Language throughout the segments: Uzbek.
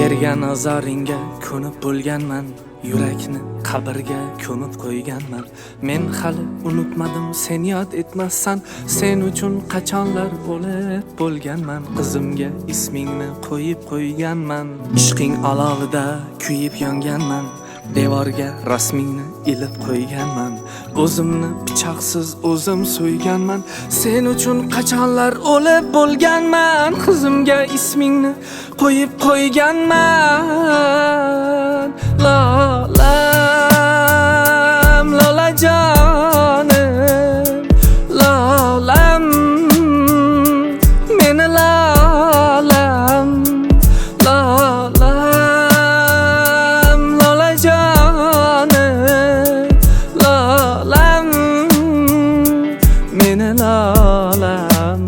bergan azoringga ko'nib bo'lganman, yurakni qabrga ko'mib qo'yganman. Men hali unutmadim, sen yod etmassan, sen uchun qachonlar o'lib bo'lganman. Qizimga ismingni qo'yib qo'yganman, ishqing olovida kuyib yonganman. Devorga rasmingni ilib qo'yganman, o'zimni pichoqsiz o'zim so'yganman. Sen uchun qachonlar o'lib bo'lganman, qizimga ismingni qo'yib qo'yganman. Lolam, lolajonim, lolam, meni lolam, lolam, lolajonim, lolam, meni lolam.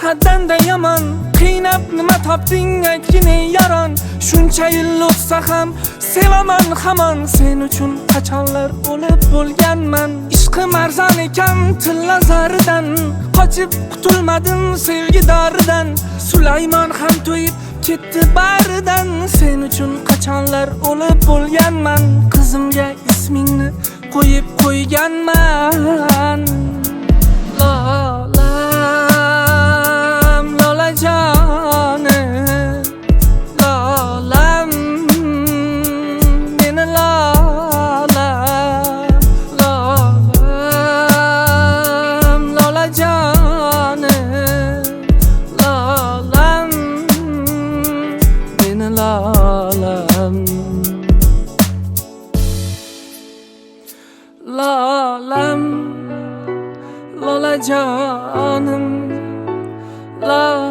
Haddan da yomon, qiynab nima topding aytgin ey yaron. Shuncha yil o'tsa ham sevaman hamon, sen uchun qachonlar o'lib bo'lganman. Ishqim arzon ekan tilla zaridan, qochib qutulmadim sevgi doridan. Sulaymon ham to'yib ketdi baridan, sen uchun qachonlar o'lib bo'lganman. Qizimga ismingni qo'yib qo'yganman. Lolajonim, lolam, meni lolam, lolam, lolajonim, lolam, meni lolam, lolam, lolajonim, lolam.